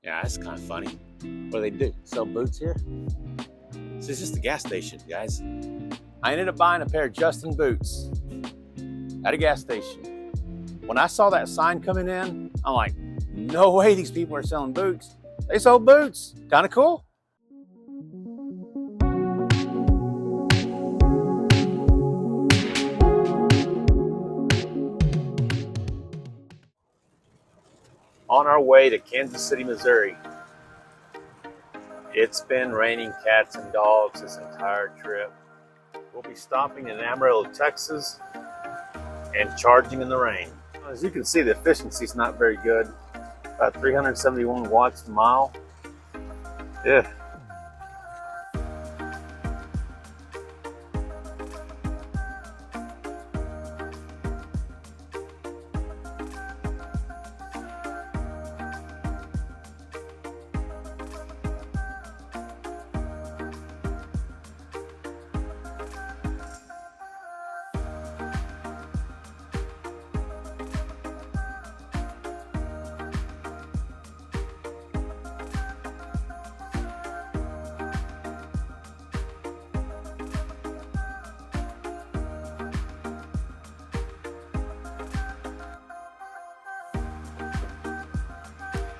Yeah, that's kind of funny. What do they do? Sell boots here? This is just a gas station, guys. I ended up buying a pair of Justin boots at a gas station. When I saw that sign coming in, I'm like, no way these people are selling boots. They sold boots. Kind of cool. On our way to Kansas City, Missouri. It's been raining cats and dogs this entire trip. We'll be stopping in Amarillo, Texas, and charging in the rain. As you can see, the efficiency is not very good. About 371 watts a mile. Yeah.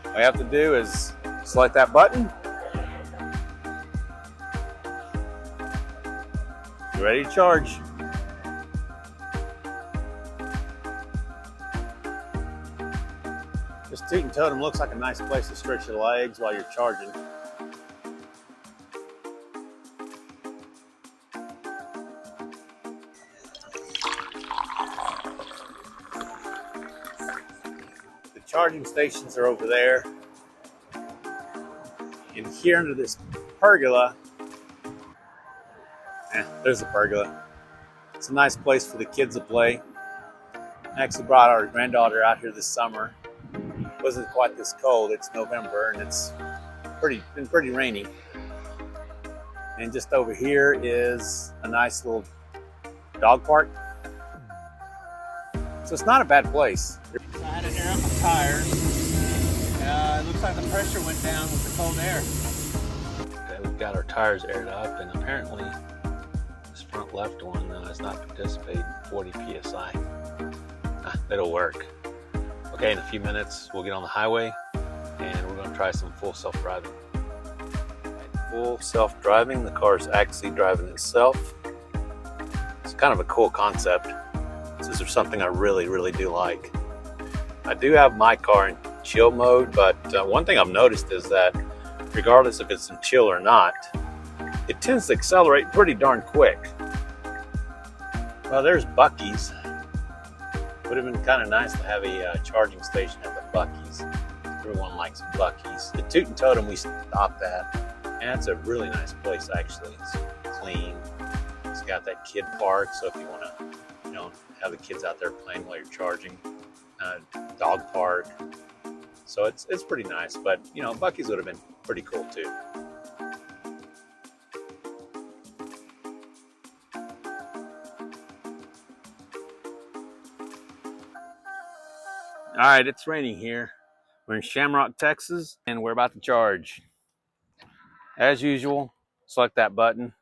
All you have to do is select that button. You're ready to charge. This Toot & Totem looks like a nice place to stretch your legs while you're charging. The charging stations are over there. And here under this pergola, there's the pergola. It's a nice place for the kids to play. I actually brought our granddaughter out here this summer. It wasn't quite this cold. It's November and it's been pretty rainy. And just over here is a nice little dog park. So it's not a bad place. I had to air up my tires. It looks like the pressure went down with the cold air. Okay, we've got our tires aired up, and apparently this front left one has not participated 40 psi. It'll work. Okay, in a few minutes we'll get on the highway and we're going to try some full self-driving. Full self-driving, the car's actually driving itself. It's kind of a cool concept. This is something I really do like. I do have my car in chill mode, but one thing I've noticed is that regardless if it's in chill or not, it tends to accelerate pretty darn quick. Well, there's Buc-ee's. Would have been kind of nice to have a charging station at the Buc-ee's. Everyone likes Buc-ee's. The Toot & Totem we stopped at, and it's a really nice place actually. It's clean. It's got that kid park, so if you want to, have the kids out there playing while you're charging. Dog park. So it's pretty nice, but Buc-ee's would have been pretty cool too. All right, it's raining here. We're in Shamrock, Texas, and we're about to charge. As usual, select that button.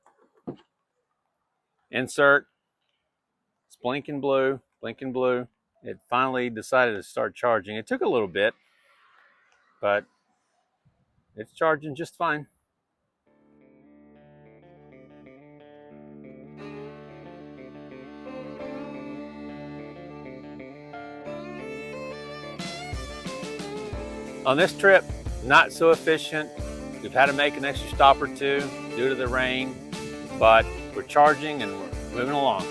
Insert. It's blinking blue, blinking blue. It finally decided to start charging. It took a little bit, but it's charging just fine. On this trip, not so efficient. We've had to make an extra stop or two due to the rain, but we're charging and we're moving along.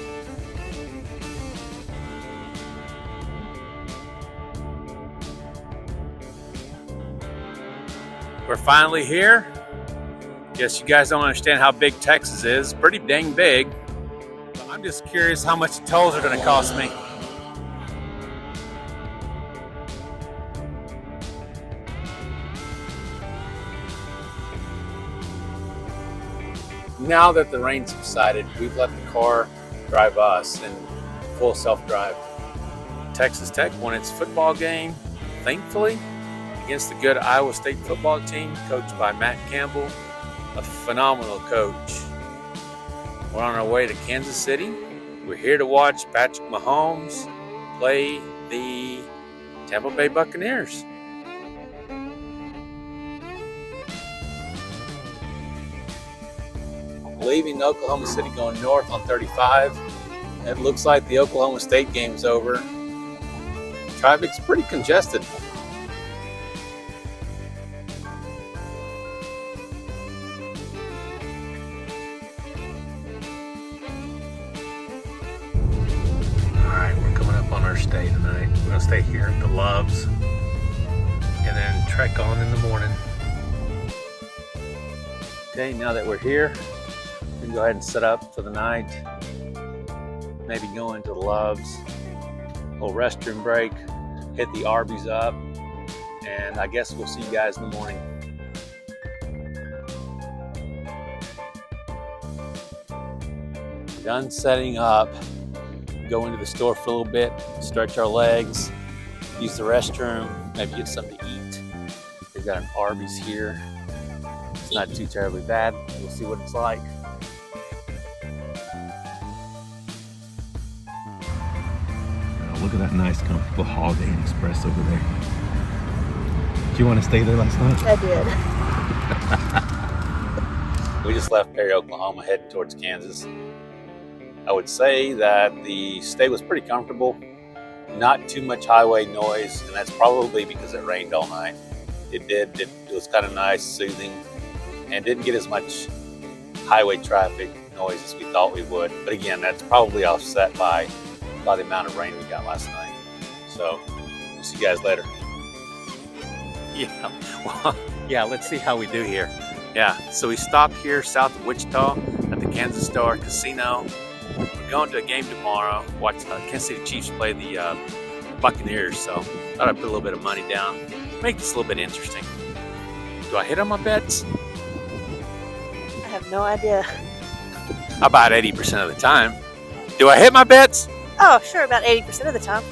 We're finally here. Guess you guys don't understand how big Texas is. Pretty dang big. I'm just curious how much tolls are going to cost me. Now that the rain subsided, we've let the car drive us in full self-drive. Texas Tech won its football game, thankfully. against the good Iowa State football team coached by Matt Campbell, a phenomenal coach. We're on our way to Kansas City. We're here to watch Patrick Mahomes play the Tampa Bay Buccaneers. Leaving Oklahoma City, going north on 35. It looks like the Oklahoma State game's over. Traffic's pretty congested. Alright, we're coming up on our stay tonight. We're going to stay here at the Loves and then trek on in the morning. Okay, now that we're here, we can go ahead and set up for the night. Maybe go into the Loves, little restroom break, hit the Arby's up, and I guess we'll see you guys in the morning. Done setting up. Go into the store for a little bit, stretch our legs, use the restroom, maybe get something to eat. They've got an Arby's here. It's not too terribly bad. We'll see what it's like. Look at that nice, comfortable Holiday Inn Express over there. Did you want to stay there last night? I did. We just left Perry, Oklahoma, heading towards Kansas. I would say that the stay was pretty comfortable. Not too much highway noise, and that's probably because it rained all night. It was kind of nice, soothing, and didn't get as much highway traffic noise as we thought we would. But again, that's probably offset by the amount of rain we got last night. So, we'll see you guys later. Yeah, well, yeah, let's see how we do here. Yeah, so we stopped here south of Wichita at the Kansas Star Casino. We're going to a game tomorrow, watch Kansas City Chiefs play the Buccaneers, so thought I'd put a little bit of money down, make this a little bit interesting. Do I hit on my bets? I have no idea. About 80% of the time. Do I hit my bets? Oh, sure, about 80% of the time.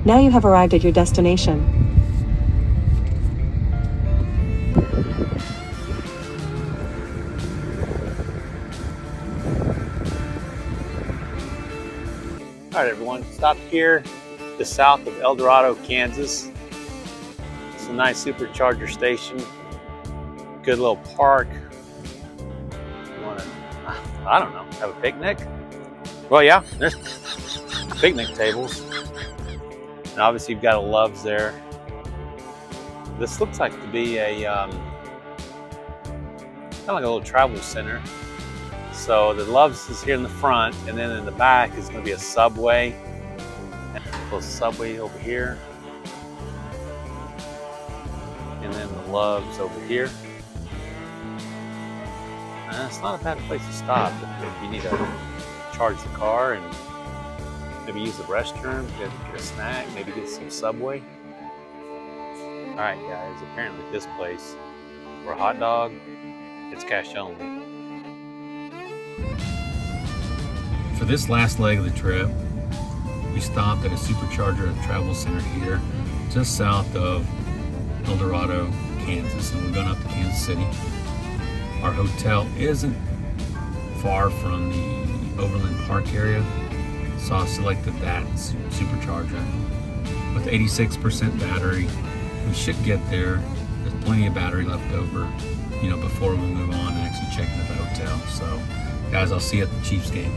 Now you have arrived at your destination. All right, everyone, stopped here just south of El Dorado, Kansas. It's a nice supercharger station. Good little park. You want to, I don't know, have a picnic? Well, yeah, there's picnic tables. And obviously you've got a Love's there. This looks like to be a, kind of like a little travel center. So the Love's is here in the front, and then in the back is going to be a Subway. And a little Subway over here. And then the Love's over here. And it's not a bad place to stop if you need to charge the car and maybe use the restroom, get a snack, maybe get some Subway. All right, guys, apparently this place, for a hot dog, it's cash only. For this last leg of the trip, we stopped at a supercharger at Travel Center here, just south of El Dorado, Kansas, and we're going up to Kansas City. Our hotel isn't far from the Overland Park area, so I selected that supercharger. With 86% battery, we should get there. There's plenty of battery left over, before we move on and actually check into the hotel. So, guys, I'll see you at the Chiefs game.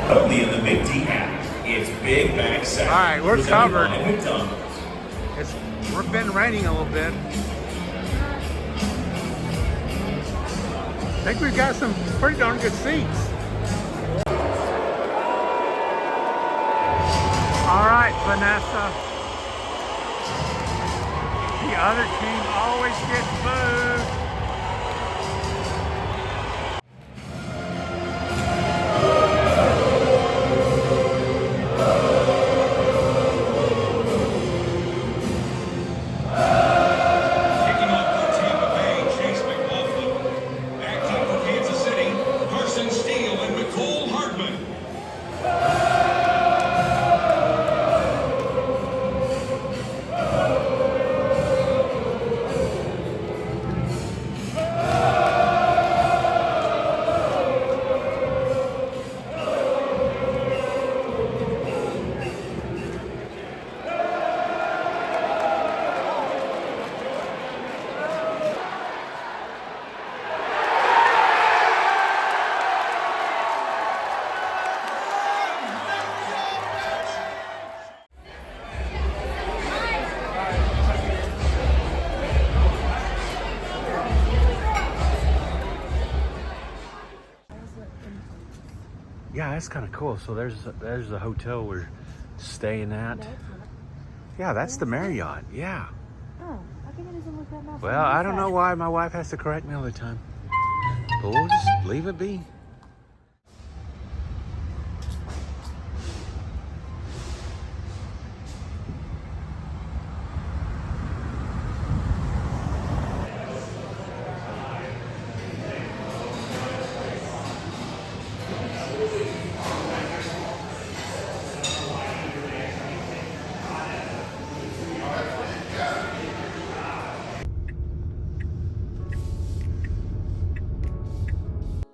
Only in the McD app. It's Big Mac Saturday. All right, we're covered. McDonald's. It's been raining a little bit. I think we've got some pretty darn good seats. All right, Vanessa. The other team always gets food. Kicking off for Tampa Bay, Chase McLaughlin. Acting for Kansas City, Carson Steele and Nicole Hartman. Yeah, that's kind of cool. So there's the hotel we're staying at. Yeah, that's the Marriott. Yeah. Oh, how come it doesn't look that much? Well, I don't know why my wife has to correct me all the time. But we'll just leave it be.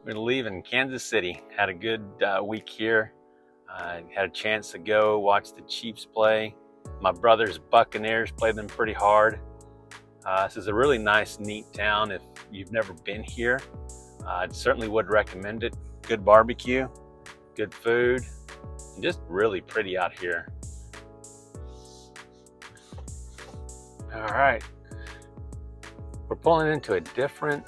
We're gonna leave in Kansas City. Had a good week here. Had a chance to go watch the Chiefs play. My brother's Buccaneers played them pretty hard. This is a really nice, neat town. If you've never been here, I certainly would recommend it. Good barbecue, good food, and just really pretty out here. All right, we're pulling into a different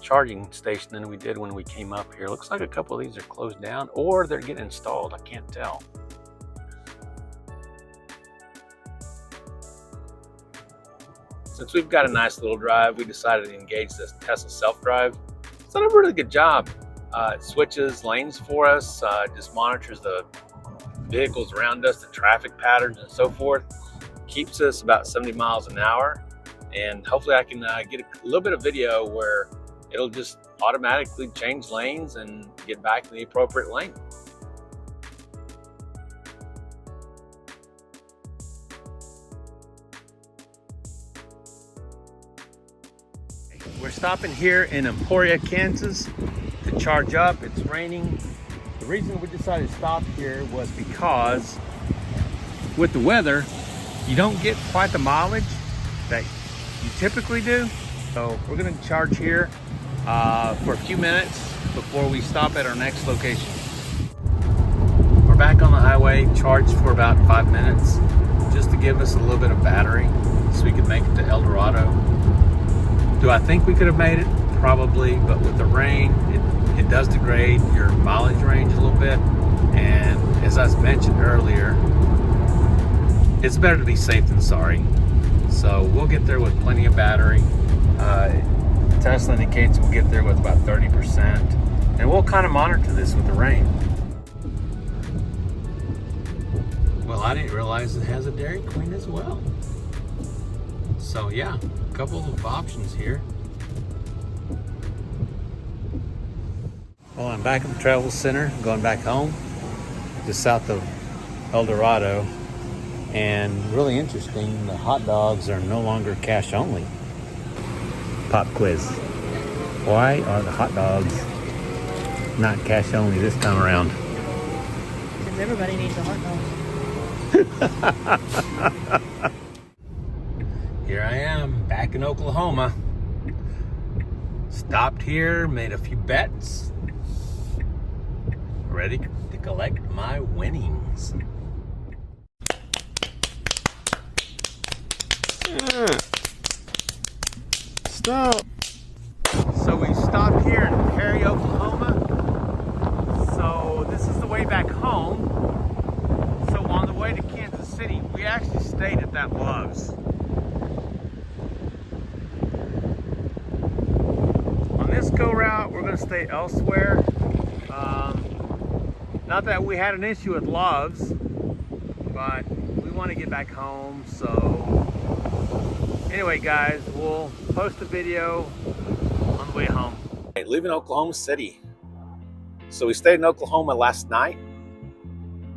charging station than we did when we came up here. Looks like a couple of these are closed down or they're getting installed. I can't tell. Since we've got a nice little drive, we decided to engage this Tesla self-drive. It's done a really good job. It switches lanes for us, just monitors the vehicles around us, the traffic patterns and so forth. Keeps us about 70 miles an hour. And hopefully I can get a little bit of video where it'll just automatically change lanes and get back in the appropriate lane. We're stopping here in Emporia, Kansas to charge up. It's raining. The reason we decided to stop here was because with the weather, you don't get quite the mileage that you typically do. So we're gonna charge here for a few minutes before we stop at our next location. We're back on the highway, charged for about 5 minutes, just to give us a little bit of battery so we could make it to El Dorado. Do I think we could have made it? Probably, but with the rain, it does degrade your mileage range a little bit. And as I mentioned earlier, it's better to be safe than sorry. So we'll get there with plenty of battery. Tesla indicates we'll get there with about 30%. And we'll kind of monitor this with the rain. Well, I didn't realize it has a Dairy Queen as well. So yeah, a couple of options here. Well, I'm back at the travel center, going back home, just south of El Dorado. And really interesting, the hot dogs are no longer cash only. Pop quiz. Why are the hot dogs not cash only this time around? Because everybody needs a hot dog. Here I am, back in Oklahoma. Stopped here, made a few bets. Ready to collect my winnings. Stop. So we stopped here in Perry, Oklahoma. So this is the way back home. So on the City, we actually stayed at that Love's. On this go route, we're going to stay elsewhere. Not that we had an issue with Love's, but we want to get back home. So anyway, guys, we'll post a video on the way home. Hey, leaving Oklahoma City. So we stayed in Oklahoma last night.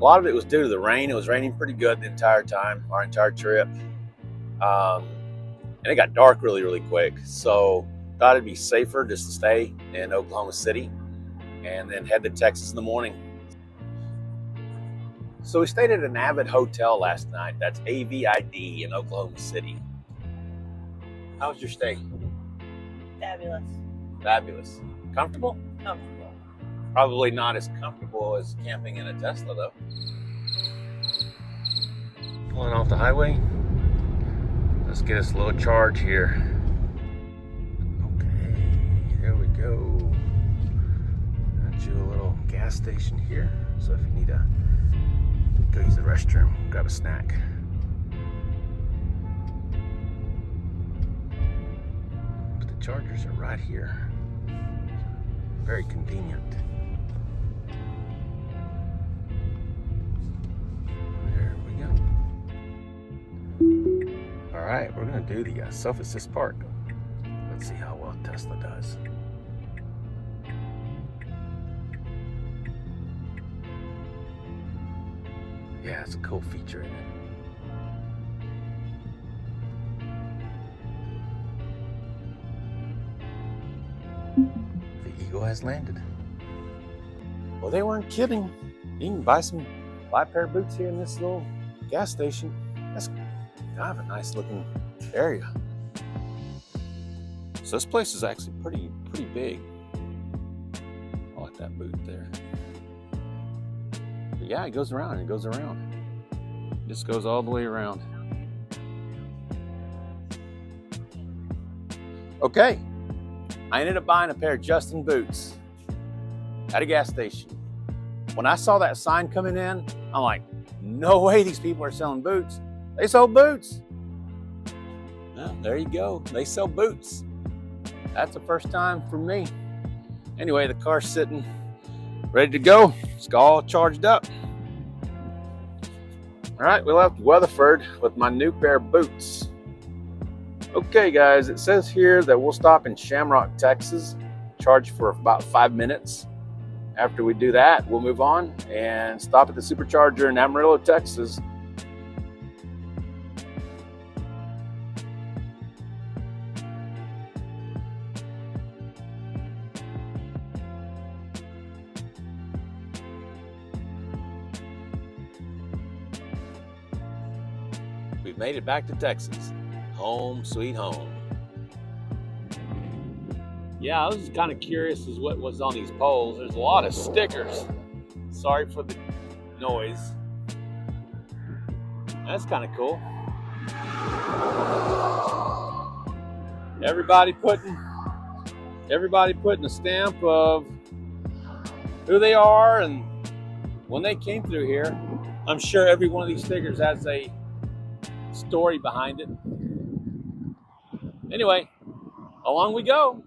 A lot of it was due to the rain. It was raining pretty good the entire time, our entire trip. And it got dark really, really quick. So thought it'd be safer just to stay in Oklahoma City and then head to Texas in the morning. So we stayed at an Avid Hotel last night. That's AVID in Oklahoma City. How was your stay? Fabulous. Fabulous. Comfortable? Comfortable. Probably not as comfortable as camping in a Tesla though. Pulling off the highway. Let's get us a little charge here. Okay, here we go. Got you a little gas station here. So if you need to go use the restroom, grab a snack. But the chargers are right here. Very convenient. There we go. All right, we're gonna do the self-assist park. Let's see how well Tesla does. Yeah, it's a cool feature, isn't it? The Eagle has landed. Well, they weren't kidding. You can buy a pair of boots here in this little gas station. That's kind of a nice looking area. So this place is actually pretty big. I like that boot there. But yeah, it goes around and it goes around. It just goes all the way around. Okay, I ended up buying a pair of Justin boots at a gas station. When I saw that sign coming in, I'm like, no way these people are selling boots. They sold boots. Well, there you go. They sell boots. That's the first time for me. Anyway, the car's sitting ready to go. It's all charged up. All right, we left Weatherford with my new pair of boots. Okay, guys, it says here that we'll stop in Shamrock, Texas, charge for about 5 minutes. After we do that, we'll move on and stop at the Supercharger in Amarillo, Texas. We've made it back to Texas. Home sweet home. Yeah, I was kind of curious as what was on these poles. There's a lot of stickers. Sorry for the noise. That's kind of cool. Everybody putting a stamp of who they are and when they came through here. I'm sure every one of these stickers has a story behind it. Anyway, along we go.